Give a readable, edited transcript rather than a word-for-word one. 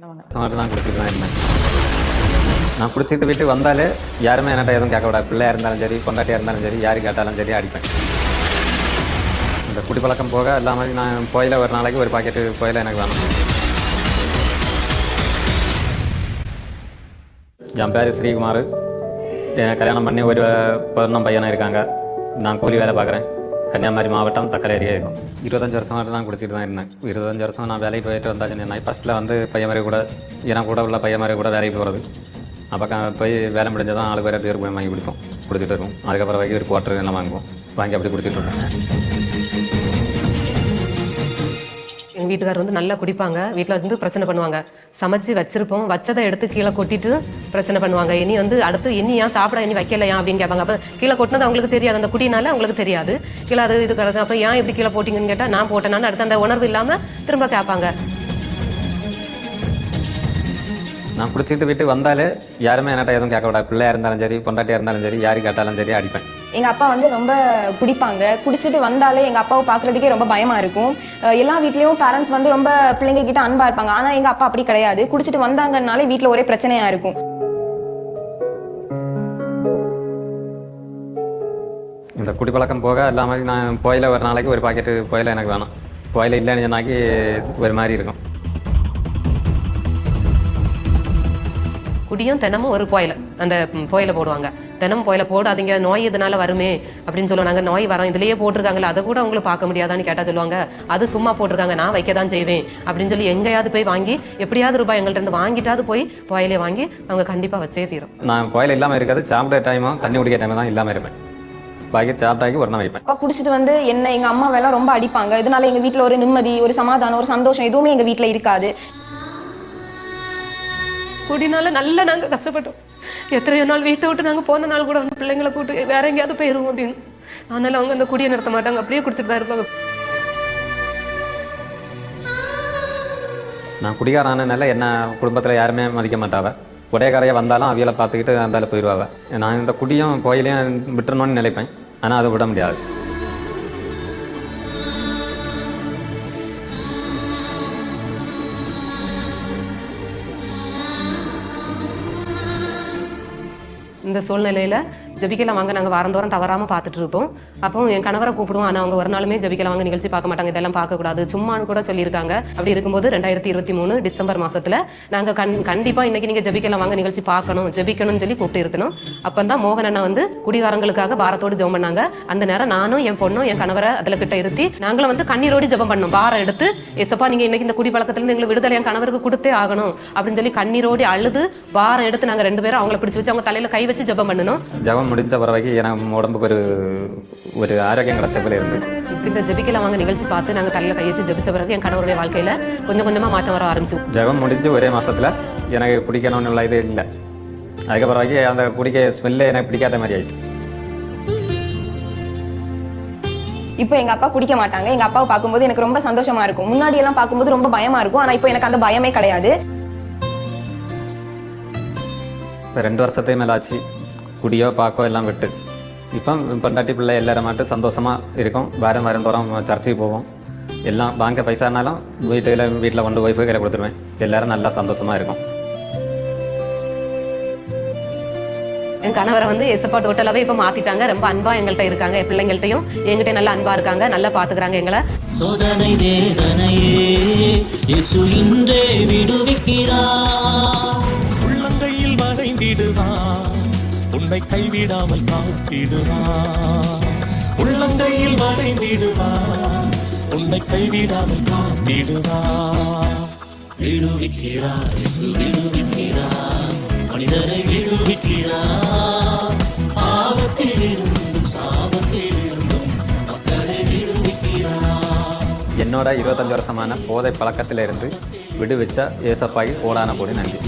தான் குடிச்சிட்டு தான் இருந்தேன். நான் குடிச்சிட்டு வீட்டுக்கு வந்தாலே யாருமே என்கிட்ட எதுவும் கேட்க விடாது. பிள்ளையாக இருந்தாலும் சரி, பொண்டாட்டியாக இருந்தாலும் சரி, யார் கேட்டாலும் சரி அடிப்பேன். இந்த குடிப்பழக்கம் போக எல்லா மாதிரி நான் புயல ஒரு நாளைக்கு ஒரு பாக்கெட்டு புயல எனக்கு வேணும். என் பேர் ஸ்ரீகுமார். கல்யாணம் பண்ணி ஒரு 11 பையனாக இருக்காங்க. நான் கூலி வேலை பார்க்குறேன். கன்னியாகுமரி மாவட்டம் தக்கரை ஏரியா இருக்கும். 25 வருஷமாக நான் குடிச்சிட்டு தான் இருந்தேன். 25 வருஷம் நான் வேலைக்கு போயிட்டு வந்தாச்சு. நான் ஃபஸ்ட்டில் வந்து பையன் மாதிரி கூட எனக்கு கூட உள்ள பையன் மாதிரி கூட வேலைக்கு போகிறது. அப்போ போய் வேலை முடிஞ்சதான் ஆளுக்கு வேறு பேர் போய் வாங்கி குடிப்போம், குடிச்சிட்டு இருக்கோம். அதுக்கப்புறம் வரைக்கும் ஒரு குவார்ட்டர் எல்லாம் வாங்குவோம், வாங்கி அப்படி குடிச்சிட்டு இருக்கோம். எங்கள் வீட்டுக்கார் வந்து நல்லா குடிப்பாங்க. வீட்டில் வந்து பிரச்சனை பண்ணுவாங்க. சமைச்சு வச்சிருப்போம், வச்சதை எடுத்து கீழே கொட்டிட்டு பிரச்சனை பண்ணுவாங்க. இனி வந்து அடுத்து இனி ஏன் சாப்பிட இனி வைக்கலையா அப்படின்னு கேட்பாங்க. அப்போ கீழே கொட்டினது அவங்களுக்கு தெரியாது, அந்த குடினால அவங்களுக்கு தெரியாது. கீழே அது இது கிடக்கு. அப்போ ஏன் இப்படி கீழே போட்டிங்கன்னு கேட்டால் நான் போட்டேனான்னு அடுத்து அந்த உணர்வு இல்லாமல் திரும்ப கேட்பாங்க. நான் குடிச்சிட்டு வீட்டுக்கு வந்தாலே யாருமே என்கிட்ட எதுவும் கேட்க விடாது. பிள்ளையாக இருந்தாலும் சரி, பொண்டாட்டியாக இருந்தாலும் சரி, யார் கேட்டாலும் சரி அடிப்பேன். எங்கள் அப்பா வந்து ரொம்ப குடிப்பாங்க. குடிச்சிட்டு வந்தாலே எங்கள் அப்பாவை பார்க்குறதுக்கே ரொம்ப பயமாக இருக்கும். எல்லா வீட்லேயும் பேரண்ட்ஸ் வந்து ரொம்ப பிள்ளைங்க கிட்ட அன்பாக இருப்பாங்க. ஆனால் எங்கள் அப்பா அப்படி கிடையாது. குடிச்சிட்டு வந்தாங்கன்னாலே வீட்டில் ஒரே பிரச்சனையாக இருக்கும். இந்த குடிப்பழக்கம் போக எல்லா மாதிரி நான் புயல ஒரு நாளைக்கு ஒரு பாக்கெட்டு புயல எனக்கு வேணும். புயல இல்லைன்னு சொன்னாக்கி ஒரு மாதிரி இருக்கும். குடியும் தினமும் ஒரு புயலை அந்த புயலை போடுவாங்க. தினமும் புயலை போடாதீங்க, நோய் இதனால வருமே அப்படின்னு சொல்லுவாங்க. நோய் வரோம் இதுலேயே போட்டிருக்காங்களே, அதை கூட அவங்களுக்கு பார்க்க முடியாதான்னு கேட்டால் சொல்லுவாங்க அது சும்மா போட்டிருக்காங்க, நான் வைக்க தான் செய்வேன் அப்படின்னு சொல்லி எங்கேயாவது போய் வாங்கி எப்படியாவது ரூபாய் எங்கள்கிட்ட இருந்து வாங்கிட்டாவது போய் புயலே வாங்கி அவங்க கண்டிப்பாக வச்சே தீரும். நான் புயல இல்லாமல் இருக்காது. சாப்பிட்ற டைமும் தண்ணி குடிக்கிற டைம் தான் இல்லாமல் இருப்பேன். பாக்கி சாப்பிட்டாக்கி ஒரு நாள் வைப்பேன். அப்பா குடிச்சிட்டு வந்து என்ன எங்கள் அம்மாவெல்லாம் ரொம்ப அடிப்பாங்க. இதனால எங்கள் வீட்டில் ஒரு நிம்மதி, ஒரு சமாதானம், ஒரு சந்தோஷம் எதுவுமே எங்கள் வீட்டில் இருக்காது. குடினால நல்லா நாங்கள் கஷ்டப்பட்டோம். எத்தனையோ நாள் வீட்டை விட்டு நாங்கள் போன நாள் கூட வந்து பிள்ளைங்களை கூட்டு வேற எங்கேயாவது போயிடுவோம் அப்படின்னு. அதனால அவங்க அந்த குடியை நிறுத்த மாட்டாங்க, அப்படியே குடிச்சிட்டு தான் இருப்பாங்க. நான் குடிகாரனால என்ன குடும்பத்தில் யாருமே மதிக்க மாட்டாவ. உடையக்காரையாக வந்தாலும் அவியலை பார்த்துக்கிட்டு அந்தால போயிடுவாங்க. நான் இந்த குடியும் கோயிலையும் விட்டுறணும்னு நினைப்பேன். ஆனால் அதை விட முடியாது. இந்த சூழ்நிலையில் ஜபிக்கலாம் வாங்க நாங்கள் வாரந்தோறும் தவறாமல் பார்த்துட்டு இருப்போம். அப்போ என் கணவரை கூப்பிடுவோம். ஆனால் அவங்க ஒரு நாளுமே ஜபிக்கலாம் வாங்க நிகழ்ச்சி பார்க்க மாட்டாங்க, இதெல்லாம் பார்க்கக்கூடாது சும்மான்னு கூட சொல்லியிருக்காங்க. அப்படி இருக்கும்போது 2023 டிசம்பர் மாதத்தில் நாங்கள் கண்டிப்பாக இன்றைக்கி நீங்கள் ஜபிக்கலாம் வாங்க நிகழ்ச்சி பார்க்கணும், ஜபிக்கணும்னு சொல்லி கூப்பிட்டு இருக்கணும். அப்போ தான் மோகன் அண்ணா வந்து குடிகாரங்களுக்காக பாரத்தோடு ஜெபம் பண்ணாங்க. அந்த நேரம் நானும் என் பொண்ணும் என் கணவரை அதில் கிட்ட இருத்தி நாங்களும் வந்து கண்ணீரோடி ஜெபம் பண்ணோம். பாரம் எடுத்து ஏசப்பா நீங்கள் இன்றைக்கி இந்த குடி பழக்கத்துலேருந்து எங்களுக்கு விடுதலை என் கணவருக்கு கொடுத்தே ஆகணும் அப்படின்னு சொல்லி கண்ணீரோடி அழுது பாரம் எடுத்து நாங்கள் 2 பேரும் அவங்கள பிடிச்சி வச்சு அவங்க தலையில் கை வச்சு ஜெபம் பண்ணணும். ஜெபம் முடிஞ்ச பிறகு எனக்கு உடம்புக்கு ஒரு ஆரோக்கியம் கிடைச்சபில் இருந்து இப்படி இந்த ஜெபிக்கலாம் வாங்க நிகழ்ச்சி பார்த்து நாங்கள் தலையில் கை வச்சு ஜெபிச்ச பிறகு என் கணவருடைய வாழ்க்கையில் கொஞ்சம் கொஞ்சமாக மாற்றம் வர ஆரம்பிச்சு. ஜெபம் முடிஞ்சு ஒரே மாதத்தில் எனக்கு பிடிக்கணும்னு உள்ள இது இல்லை. அதுக்கப்புறம் அந்த குடிக்க ஸ்மெல்லே எனக்கு பிடிக்காத மாதிரி ஆயிடுச்சு. இப்போ எங்கள் அப்பா குடிக்க மாட்டாங்க. எங்கள் அப்பாவை பார்க்கும்போது எனக்கு ரொம்ப சந்தோஷமா இருக்கும். முன்னாடி எல்லாம் பார்க்கும்போது ரொம்ப பயமா இருக்கும். ஆனால் இப்போ எனக்கு அந்த பயமே கிடையாது. இப்போ 2 வருஷத்தையும் மேலே ஆச்சு குடியோ பாக்கோ எல்லாம் விட்டு. இப்போ பொண்டாட்டி பிள்ளை எல்லாரும் மட்டும் சந்தோஷமாக இருக்கும். வாரம் தோறும் சர்ச்சைக்கு போவோம். எல்லாம் வாங்க பைசானாலும் வீட்டில் கொண்டு ஒய்ஃபு கையில் கொடுத்துருவேன். எல்லோரும் நல்லா சந்தோஷமாக இருக்கும். என் கணவரை வந்து ஏசப்பா டோட்டலாகவே இப்போ மாற்றிட்டாங்க. ரொம்ப அன்பாக எங்கள்கிட்ட இருக்காங்க. என் பிள்ளைங்கள்ட்டையும் என்கிட்ட நல்லா அன்பாக இருக்காங்க, நல்லா பார்த்துக்கிறாங்க எங்களை. சோதனை வேதனையே இயேசு இன்றே விடுவிக்கிறார். உள்ளங்கையில் வரைந்திடுவார், உன்னை கைவிடாமல் காத்திடுவார். உள்ளங்கையில் வரைந்திடுவார், உன்னை கைவிடாமல் காத்திடுவார். விடுவிக்கிறார், விடுவிக்கிறார், மனிதரை விடுவிக்கிறார். பாவத்தில் இருந்தும் சாபத்தில் இருந்தும் மக்களை விடுவிக்கிறார். என்னோட 25 வருஷமான போதை பழக்கத்தில் இருந்து விடுவிச்ச ஏசப்பாய் ஓடான போடி நன்றி.